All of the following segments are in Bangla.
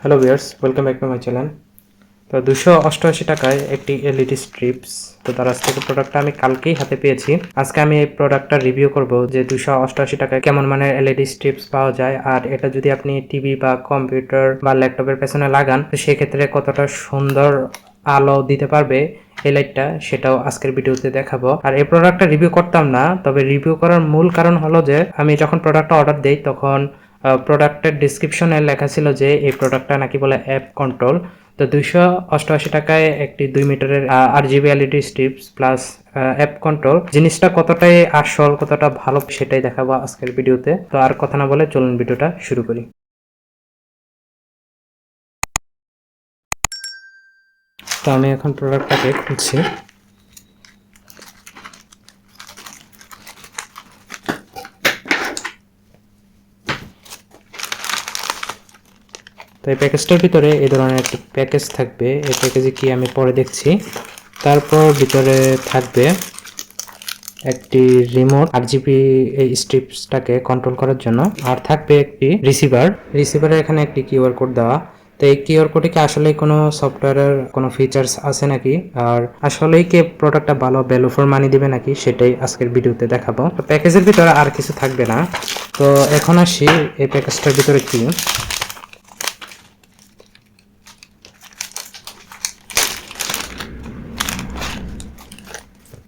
Hello viewers, welcome back to my channel. তো 288 টাকায় একটি এলইডি স্ট্রিপস, তো তার কাছ থেকে প্রোডাক্টটা আমি কালকেই হাতে পেয়েছি। আজকে আমি এই প্রোডাক্টটা রিভিউ করব যে 288 টাকায় কেমন মানের এলইডি স্ট্রিপস পাওয়া যায়, আর এটা যদি আপনি টিভি বা কম্পিউটার বা ল্যাপটপের পেছনে লাগান তো সেক্ষেত্রে কতটা সুন্দর আলো দিতে পারবে এই লাইটটা, সেটাও আজকের ভিডিওতে দেখাবো। আর এই প্রোডাক্টটা রিভিউ করতাম না, তবে রিভিউ করার মূল কারণ হলো যে আমি যখন প্রোডাক্টটা অর্ডার দেই তখন প্রোডাক্টের ডিসক্রিপশনে লেখা ছিল যে এই প্রোডাক্টটা নাকি বলে অ্যাপ কন্ট্রোল। তো 288 টাকায় একটি 2 মিটারের RGB LED strips plus app control জিনিসটা কতটাই আসল, কতটা ভালো সেটাই দেখাবো আজকের ভিডিওতে। তো আর কথা না বলে চলুন ভিডিওটা শুরু করি। তো আমি এখন প্রোডাক্টটাকে খুলছি। তো এই প্যাকেজটার ভিতরে এই ধরনের একটি প্যাকেজ থাকবে। এই প্যাকেজে কি আমি পরে দেখছি। তারপর ভিতরে থাকবে একটি রিমোট RGB এই স্ট্রিপসটাকে কন্ট্রোল করার জন্য, আর থাকবে একটি রিসিভারের এখানে একটি কিউআর কোড দেওয়া। তো এই কিউআর কোডে কি আসলে কোনো সফটওয়্যারের কোনো ফিচার্স আছে নাকি, আর আসলেই কি প্রোডাক্টটা ভালো ভ্যালু ফর মানি দিবে নাকি, সেটাই আজকের ভিডিওতে দেখাবো। তো প্যাকেজের ভিতরে আর কিছু থাকবে না। তো এখন আসি এই প্যাকেজটার ভিতরে কি।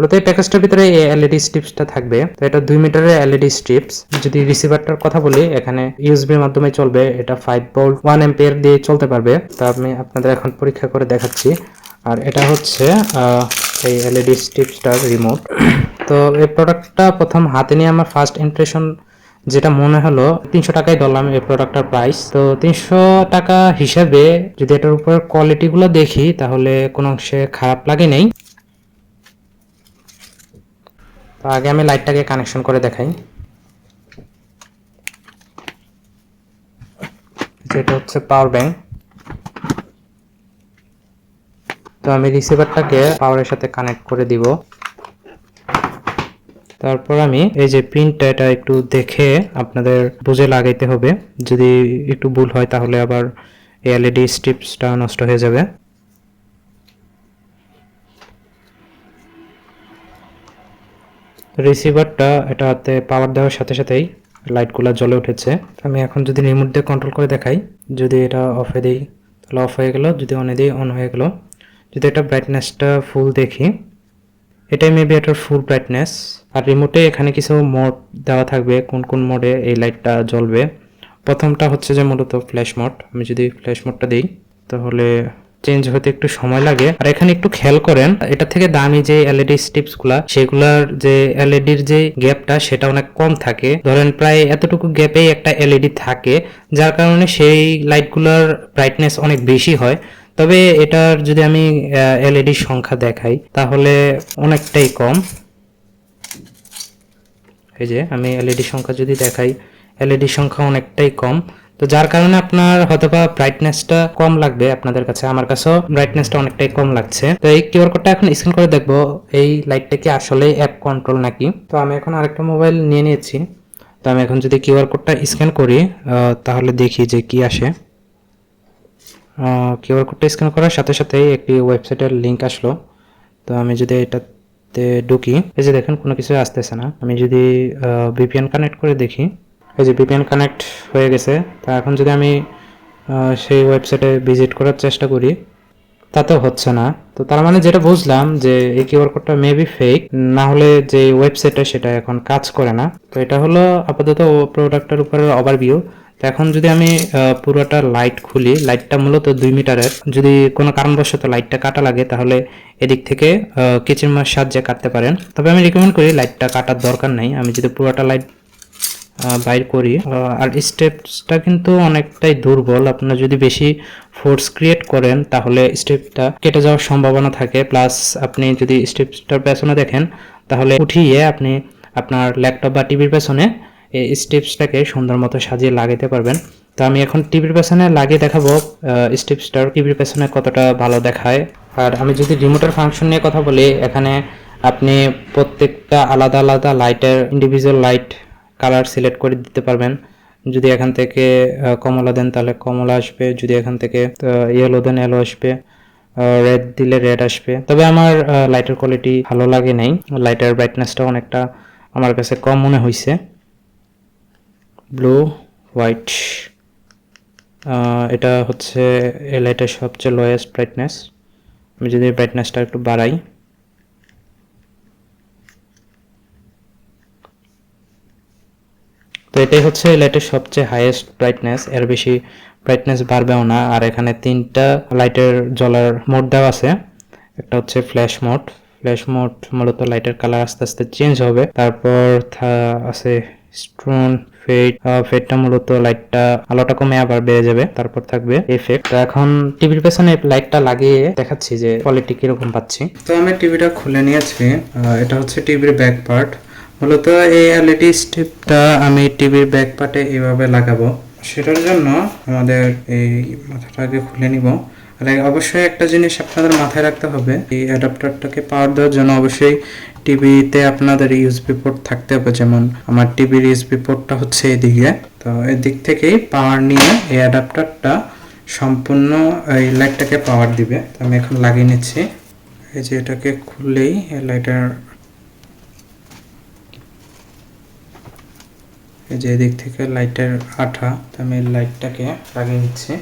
মূলত এই প্যাকেজটার ভিতরে এই এলইডি স্ট্রিপসটা থাকবে। তো এটা 2 মিটারের এলইডি স্ট্রিপস। যদি রিসিভারটার কথা বলি, এখানে ইউএসবির মাধ্যমে চলবে। এটা 5 ভোল্ট 1 অ্যাম্পিয়ার দিয়ে চলতে পারবে। তো আমি আপনাদের এখন পরীক্ষা করে দেখাচ্ছি। আর এটা হচ্ছে এই এলইডি স্ট্রিপসটার রিমোট। তো এই প্রোডাক্টটা প্রথম হাতে নিয়ে আমার ফার্স্ট ইমপ্রেশন যেটা মনে হলো, 300 টাকায় ধরলাম এই প্রোডাক্টটার প্রাইস। তো 300 টাকা হিসাবে যদি এটার উপর কোয়ালিটিগুলো দেখি তাহলে কোনো অংশে খারাপ লাগে নেই। তো আগে আমি লাইটটাকে কানেকশন করে দেখাই। যেটা হচ্ছে পাওয়ার ব্যাংক। তো আমি রিসিভারটাকে পাওয়ারের সাথে কানেক্ট করে দিব। তারপর আমি এই যে পিনটা, এটা একটু দেখে আপনাদের বুঝে লাগাইতে হবে। যদি একটু ভুল হয় তাহলে আবার এলইডি স্ট্রিপসটা নষ্ট হয়ে যাবে। রিসিভারটা এটাতে পাওয়ার দেওয়ার সাথে সাথেই লাইটগুলো জ্বলে উঠেছে। আমি এখন যদি রিমোট দিয়ে কন্ট্রোল করে দেখাই, যদি এটা অফে দিই তাহলে অফ হয়ে গেল, যদি অনে দিই অন হয়ে গেল। যদি এটা ব্রাইটনেসটা ফুল দেখি, এটাই মেবি এটার ফুল ব্রাইটনেস। আর রিমোটে এখানে কিছু মোড দেওয়া থাকবে, কোন কোন মোডে এই লাইটটা জ্বলবে। প্রথমটা হচ্ছে যে মূলত ফ্ল্যাশ মোড। আমি যদি ফ্ল্যাশ মোডটা দিই তাহলে চেঞ্জ হতে একটু সময় লাগে। আর এখানে একটু খেয়াল করেন, এটা থেকে দামি যে এলইডি স্ট্রিপসগুলা, সেগুলার যে এলইডির যে গ্যাপটা সেটা অনেক কম থাকে। ধরেন প্রায় এতটুকু গ্যাপেই একটা এলইডি থাকে, যার কারণে সেই লাইটগুলোর ব্রাইটনেস অনেক বেশি হয়। তবে এটার যদি আমি এলইডি সংখ্যা দেখাই তাহলে অনেকটাই কম। এই যে আমি এলইডি সংখ্যা যদি দেখাই, এলইডি সংখ্যা অনেকটাই কম। তো যার কারণে আপনার হয়তোবা ব্রাইটনেসটা কম লাগবে আপনাদের কাছে। আমার কাছেও ব্রাইটনেসটা অনেকটাই কম লাগছে। তো এই কিউআর কোডটা এখন স্ক্যান করে দেখবো এই লাইটটা কি আসলে অ্যাপ কন্ট্রোল নাকি। তো আমি এখন আরেকটা মোবাইল নিয়ে নিয়েছি। তো আমি এখন যদি কিউআর কোডটা স্ক্যান করি তাহলে দেখি যে কি আসে। কিউআর কোডটা স্ক্যান করার সাথে সাথেই একটি ওয়েবসাইটের লিঙ্ক আসলো। তো আমি যদি এটাতে ঢুকি, এই যে দেখেন কোনো কিছু আসতেছে না। আমি যদি ভিপিএন কানেক্ট করে দেখি, এই যে ভিপিএন কানেক্ট হয়ে গেছে। তা এখন যদি আমি সেই ওয়েবসাইটে ভিজিট করার চেষ্টা করি তাতেও হচ্ছে না। তো তার মানে যেটা বুঝলাম যে এই কিউআর কোডটা মেবি ফেক, না হলে যে ওয়েবসাইটটা সেটা এখন কাজ করে না। তো এটা হলো আপাতত প্রোডাক্টের উপরে ওভারভিউ। তো এখন যদি আমি পুরোটা লাইট খুলি, লাইটটা মূলত 2 মিটারের। যদি কোনো কারণবশত লাইটটা কাটা লাগে তাহলে এদিক থেকে কিচেন সাহায্যে কাটতে পারেন। তবে আমি রিকমেন্ড করি লাইটটা কাটার দরকার নেই। আমি যদি পুরোটা লাইট বাইর করি, আর স্টেপসটা কিন্তু অনেকটাই দুর্বল। আপনারা যদি বেশি ফোর্স ক্রিয়েট করেন তাহলে স্টেপটা কেটে যাওয়ার সম্ভাবনা থাকে। প্লাস আপনি যদি স্টেপসটার পেছনে দেখেন তাহলে উঠিয়ে আপনি আপনার ল্যাপটপ বা টিভির পেছনে এই স্টেপসটাকে সুন্দর মতো সাজিয়ে লাগাতে পারবেন। তো আমি এখন টিভির পেছনে লাগিয়ে দেখাবো স্টেপসটার টিভির পেছনে কতটা ভালো দেখায়। আর আমি যদি রিমোটের ফাংশন নিয়ে কথা বলি, এখানে আপনি প্রত্যেকটা আলাদা আলাদা লাইটের ইন্ডিভিজুয়াল লাইট কালার সিলেক্ট করে দিতে পারবেন। যদি এখান থেকে কমলা দেন তাহলে কমলা আসবে, যদি এখান থেকে ইয়েলো দেন ইয়েলো আসবে, রেড দিলে রেড আসবে। তবে আমার লাইটের কোয়ালিটি ভালো লাগে নাই, লাইটের ব্রাইটনেসটা অনেকটা আমার কাছে কম মনে হয়েছে। ব্লু হোয়াইট, এটা হচ্ছে এই লাইটের সবচেয়ে লোয়েস্ট ব্রাইটনেস। আমি যদি ব্রাইটনেসটা একটু বাড়াই, তো এটাই হচ্ছে লাইটের সবচেয়ে হাইয়েস্ট ব্রাইটনেস, এর বেশি ব্রাইটনেস বাড়বেও না। আর এখানে 3টা লাইটের জ্বলার মোড দেওয়া আছে। একটা হচ্ছে ফ্ল্যাশ মোড, ফ্ল্যাশ মোড মূলত লাইটের কালার আস্তে আস্তে চেঞ্জ হবে। তারপর আছে স্টোন ফেড, ফেডটা মূলত লাইটটা আলোটা কমে আবার বেড়ে যাবে। তারপর থাকবে এফেক্ট। তো এখন টিভির পেছনে লাইটটা লাগিয়ে দেখাচ্ছি যে কোয়ালিটি কিরকম পাচ্ছি। তো আমি টিভিটা খুলে নিয়েছি, এটা হচ্ছে টিভির ব্যাক পার্ট। মূলত এই এলইডি স্ট্রিপটা আমি টিভির ব্যাক পার্টে এইভাবে লাগাবো। সেটার জন্য আমাদের এই মাথাটাকে খুলে নিব। আর অবশ্যই একটা জিনিস আপনাদের মাথায় রাখতে হবে, এই অ্যাডাপ্টারটাকে পাওয়ার দেওয়ার জন্য অবশ্যই টিভিতে আপনাদের ইউএসবি পোর্ট থাকতে হবে। যেমন আমার টিভির ইউএসবি পোর্টটা হচ্ছে এদিকে, তো এদিক থেকেই পাওয়ার নিয়ে এই অ্যাডাপ্টারটা সম্পূর্ণ এই লাইটটাকে পাওয়ার দিবে। তো আমি এখন লাগিয়ে নিচ্ছি। এই যে এটাকে খুললেই এই লাইটার, এই যে এদিক থেকে লাইটের আঠা, তো আমি লাইটটাকে লাগিয়ে নিচ্ছি।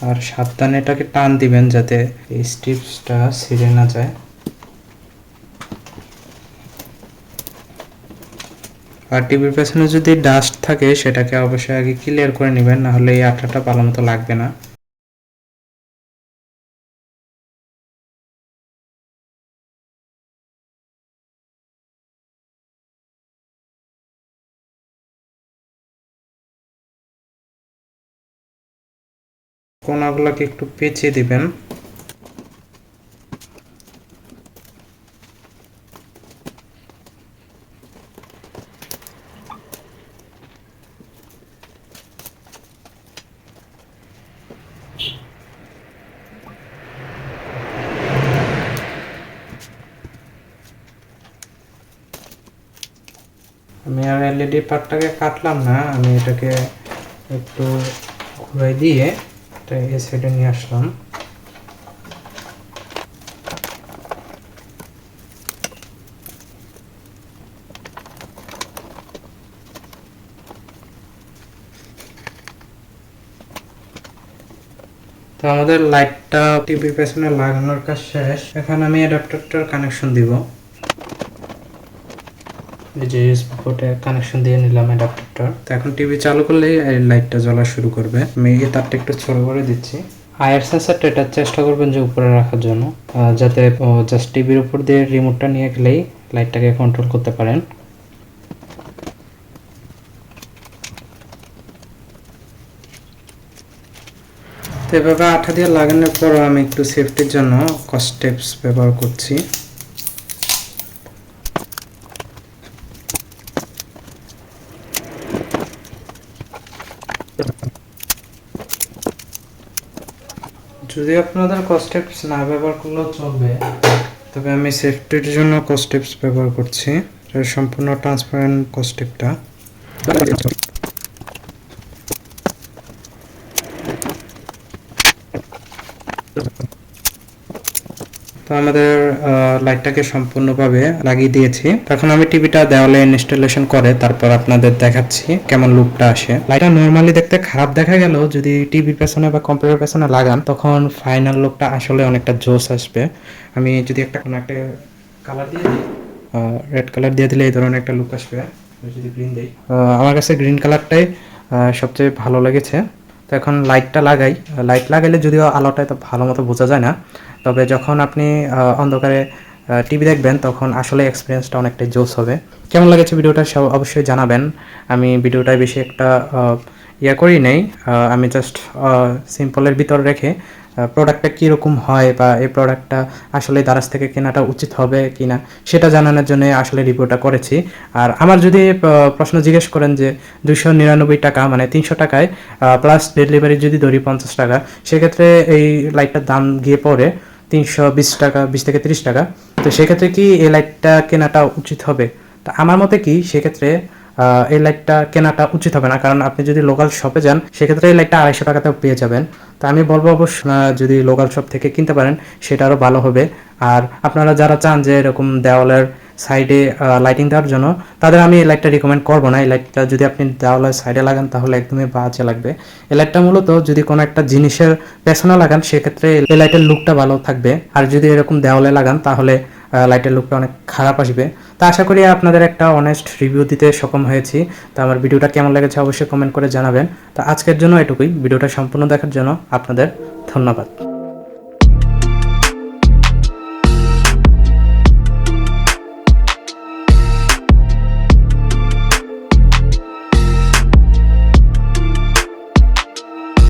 আর সাবধানে এটাকে টান দিবেন যাতে এই স্ট্রিপসটা ছিঁড়ে না যায়। আর টিভির পেছনে যদি ডাস্ট থাকে সেটাকে অবশ্যই আগে ক্লিয়ার করে নেবেন, না হলে এই আঠাটা ভালো মতো লাগবে না। কোনাগুলোকে একটু পেঁচিয়ে দিবেন। আমি আর এলইডি পার্টটাকে কাটলাম না, আমি এটাকে একটু ঘুরাই দিয়ে এটা এই সাইডে নিয়ে আসলাম। তো আমাদের লাইটটা টিভির পেছনে লাগানোর কাজ শেষ। এখন আমি অ্যাডাপ্টারটার কানেকশন দিব। এই যে ইউএসবি পোর্টে কানেকশন দিয়ে নিলাম অ্যাডাপ্টারটা। তো এখন টিভি চালু করলেই এই লাইটটা জ্বলা শুরু করবে। আমি এই তারটা একটু ছোট করে দিচ্ছি। আয়ার সেন্সারটা এটা চেষ্টা করবেন যে উপরে রাখার জন্য, যাতে জাস্ট টিভির উপর দিয়ে রিমোটটা নিয়ে গেলেই লাইটটাকে কন্ট্রোল করতে পারেন। তো এভাবে আঠা দিয়ে লাগানোর পরও আমি একটু সেফটির জন্য কসটেপস ব্যবহার করছি। যদি আপনাদের কসটেপস না ব্যবহার করলেও চলবে, তবে আমি সেফটির জন্য কসটেপস ব্যবহার করছি। এটা সম্পূর্ণ ট্রান্সপারেন্ট কসটেপটা। তো আমাদের লাইটটাকে সম্পূর্ণভাবে লাগিয়ে দিয়েছি। এখন আমি টিভিটা দেওয়ালে ইনস্টলেশন করে তারপর আপনাদের দেখাচ্ছি কেমন লুকটা আসে। লাইটটা নরমালি দেখতে খারাপ দেখা গেল, যদি টিভির পেছনে বা কম্পিউটার পেছনে লাগান তখন ফাইনাল লুকটা আসলে অনেকটা জোস আসবে। আমি যদি একটা কোনো একটা কালার দিয়ে দিই, রেড কালার দিয়ে দিলে এই ধরনের একটা লুক আসবে। যদি গ্রিন দিই, আমার কাছে গ্রিন কালারটাই সবচেয়ে ভালো লেগেছে। তো এখন লাইটটা লাগাই। লাইট লাগাইলে যদিও আলোটা এত ভালো মতো বোঝা যায় না, তবে যখন আপনি অন্ধকারে টিভি দেখবেন তখন আসলে এক্সপিরিয়েন্সটা অনেকটাই জোস হবে। কেমন লেগেছে ভিডিওটা সব অবশ্যই জানাবেন। আমি ভিডিওটায় বেশি একটা ইয়া করি নেই, আমি জাস্ট সিম্পলের ভিতর রেখে প্রোডাক্টটা কীরকম হয় বা এই প্রোডাক্টটা আসলে দারাজ থেকে কেনাটা উচিত হবে কি না সেটা জানানোর জন্য আসলে রিভিউটা করেছি। আর আমার যদি প্রশ্ন জিজ্ঞেস করেন যে 299 টাকা মানে 300 টাকায় প্লাস ডেলিভারি যদি ধরি 50 টাকা, সেক্ষেত্রে এই লাইটটার দাম গিয়ে পড়ে 320 টাকা, 20 থেকে 30 টাকা। তো সেক্ষেত্রে কি এই লাইটটা কেনাটা উচিত হবে? তা আমার মতে কি সেক্ষেত্রে এই লাইটটা কেনাটা উচিত হবে না, কারণ আপনি যদি লোকাল শপে যান সেক্ষেত্রে এই লাইটটা 250 টাকাতেও পেয়ে যাবেন। তো আমি বলবো অবশ্য যদি লোকাল শপ থেকে কিনতে পারেন সেটা আরও ভালো হবে। আর আপনারা যারা চান যে এরকম দেওয়ালের সাইডে লাইটিং দেওয়ার জন্য, তাদের আমি এই লাইটটা রিকমেন্ড করবো না। এই লাইটটা যদি আপনি দেওয়ালের সাইডে লাগান তাহলে একদমই বাজে লাগবে। এই লাইটটা মূলত যদি কোনো একটা জিনিসের পেছনে লাগান সেক্ষেত্রে এই লাইটের লুকটা ভালো থাকবে, আর যদি এরকম দেওয়ালে লাগান তাহলে লাইটের লুকটা অনেক খারাপ আসবে। তো আশা করি আপনাদের একটা অনেস্ট রিভিউ দিতে সক্ষম হয়েছি। তো আমার ভিডিওটা কেমন লেগেছে অবশ্যই কমেন্ট করে জানাবেন। তো আজকের জন্য এটুকুই। ভিডিওটা সম্পূর্ণ দেখার জন্য আপনাদের ধন্যবাদ।